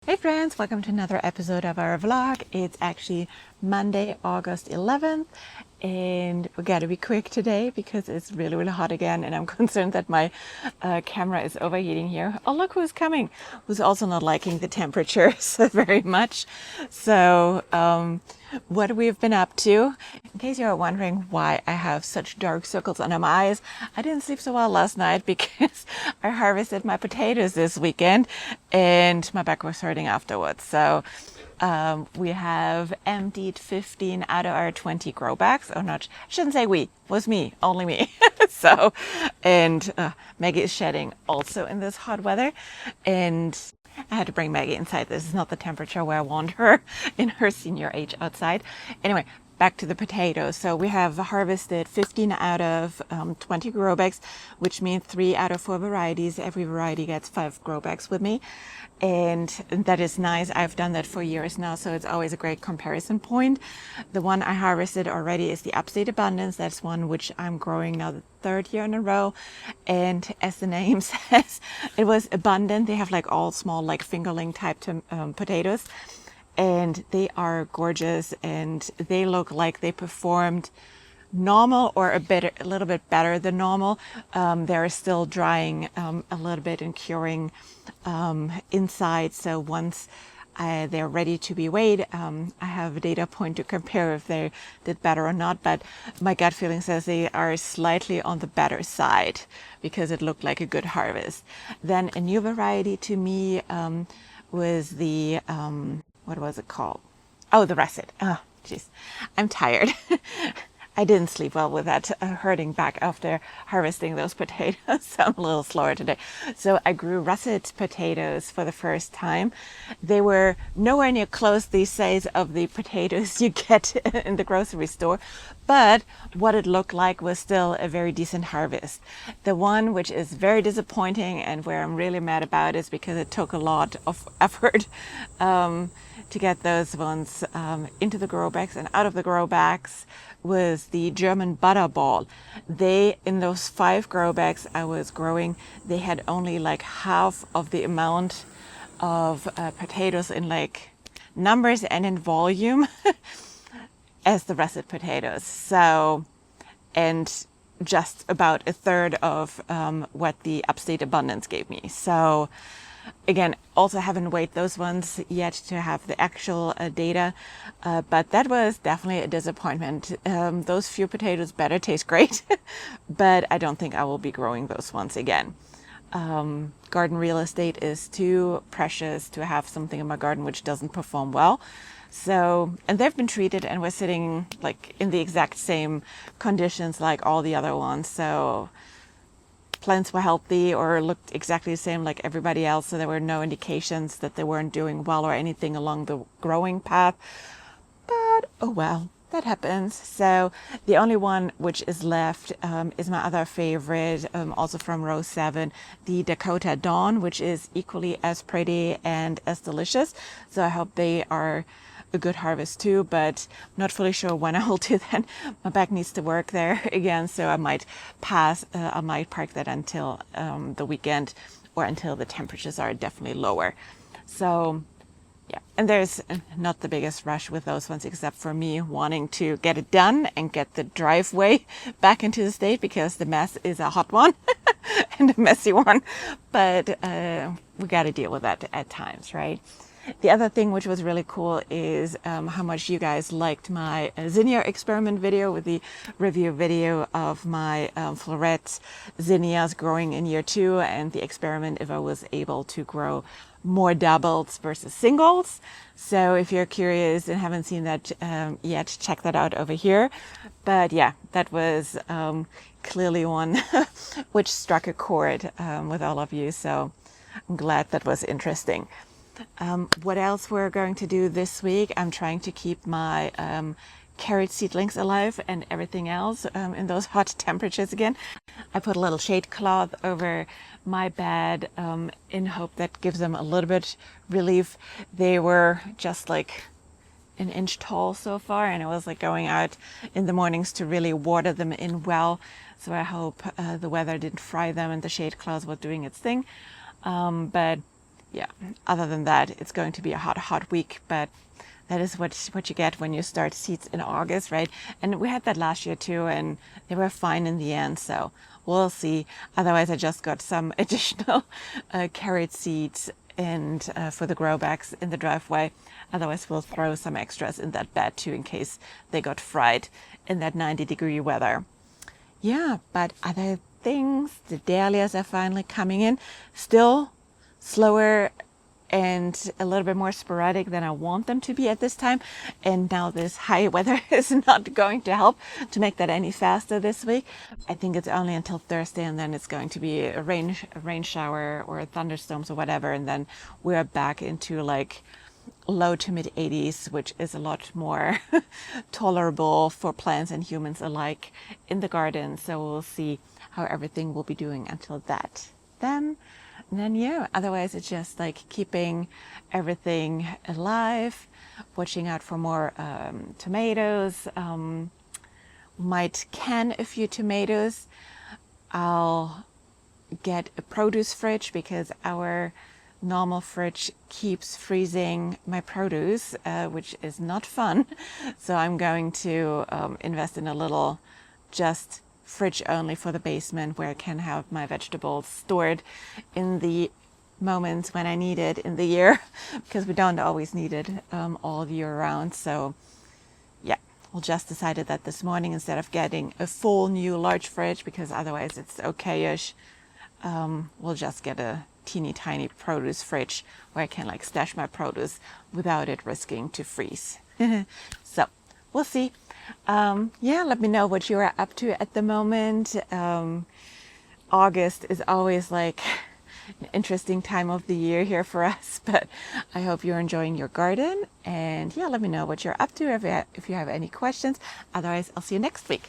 Hey friends, welcome to another episode of our vlog. It's actually Monday, August 11th, and we gotta be quick today because it's really hot again, and I'm concerned that my camera is overheating here. Oh, look who's coming, who's also not liking the temperatures very much. So what we've been up to, in case you're wondering why I have such dark circles under my eyes, I didn't sleep so well last night because I harvested my potatoes this weekend and my back was hurting afterwards. So we have emptied 15 out of our 20 grow bags. Oh, not, I shouldn't say we, it was me, only me. So, and Maggie is shedding also in this hot weather. And I had to bring Maggie inside. This is not the temperature where I want her in her senior age outside. Anyway, back to the potatoes. So we have harvested 15 out of 20 grow bags, which means 3 out of 4 varieties. Every variety gets 5 grow bags with me. And that is nice. I've done that for years now, so it's always a great comparison point. The one I harvested already is the Upstate Abundance. That's one which I'm growing now the 3rd year in a row. And as the name says, it was abundant. They have like all small, like fingerling type potatoes. And they are gorgeous, and they look like they performed normal or a little bit better than normal. They're still drying a little bit and curing inside. So once they're ready to be weighed, I have a data point to compare if they did better or not. But my gut feeling says they are slightly on the better side because it looked like a good harvest. Then a new variety to me was the what was it called? Oh, the russet. Oh, jeez, I'm tired. I didn't sleep well with that hurting back after harvesting those potatoes, so I'm a little slower today. So I grew russet potatoes for the first time. They were nowhere near close the size of the potatoes you get in the grocery store, but what it looked like was still a very decent harvest. The one which is very disappointing and where I'm really mad about is because it took a lot of effort to get those ones into the grow bags and out of the grow bags was the German butterball. They, in those 5 grow bags I was growing, they had only like half of the amount of potatoes in like numbers and in volume as the russet potatoes. So, and just about a third of what the Upstate Abundance gave me. So again, also haven't weighed those ones yet to have the actual data, but that was definitely a disappointment. Those few potatoes better taste great, but I don't think I will be growing those ones again. Garden real estate is too precious to have something in my garden which doesn't perform well. So, and they've been treated and we're sitting like in the exact same conditions like all the other ones. So plants were healthy or looked exactly the same like everybody else, so there were no indications that they weren't doing well or anything along the growing path. But oh well, that happens. So the only one which is left is my other favorite, also from row 7, the Dakota Dawn, which is equally as pretty and as delicious. So I hope they are a good harvest too, but I'm not fully sure when I will do that. My back needs to work there again, so I might I might park that until the weekend or until the temperatures are definitely lower. So yeah, and there's not the biggest rush with those ones except for me wanting to get it done and get the driveway back into the state because the mess is a hot one and a messy one, but we got to deal with that at times, right? The other thing which was really cool is how much you guys liked my zinnia experiment video with the review video of my floret zinnias growing in year 2 and the experiment if I was able to grow more doubles versus singles. So if you're curious and haven't seen that yet, check that out over here. But yeah, that was clearly one which struck a chord with all of you. So I'm glad that was interesting. What else we're going to do this week? I'm trying to keep my carrot seedlings alive and everything else in those hot temperatures again. I put a little shade cloth over my bed in hope that gives them a little bit relief. They were just like an inch tall so far, and I was like going out in the mornings to really water them in well. So I hope the weather didn't fry them and the shade cloth was doing its thing. But yeah, other than that, it's going to be a hot week, but that is what you get when you start seeds in August, right? And we had that last year too, and they were fine in the end, so we'll see. Otherwise, I just got some additional carrot seeds and for the grow bags in the driveway. Otherwise, we'll throw some extras in that bed too in case they got fried in that 90-degree weather. Yeah, but other things, the dahlias are finally coming in. Still slower and a little bit more sporadic than I want them to be at this time. And now this high weather is not going to help to make that any faster this week. I think it's only until Thursday, and then it's going to be a rain shower or thunderstorms or whatever. And then we're back into like low to mid 80s, which is a lot more tolerable for plants and humans alike in the garden. So we'll see how everything will be doing until that. Then yeah, otherwise it's just like keeping everything alive, watching out for more tomatoes. Might can a few tomatoes. I'll get a produce fridge because our normal fridge keeps freezing my produce, which is not fun. So I'm going to invest in a little just fridge only for the basement where I can have my vegetables stored in the moments when I need it in the year, because we don't always need it all year round. So yeah, we'll just decided that this morning, instead of getting a full new large fridge, because otherwise it's okay-ish, we'll just get a teeny tiny produce fridge where I can like stash my produce without it risking to freeze. So we'll see. Yeah, let me know what you are up to at the moment. August is always like an interesting time of the year here for us, but I hope you're enjoying your garden. And yeah, let me know what you're up to if you have any questions. Otherwise, I'll see you next week.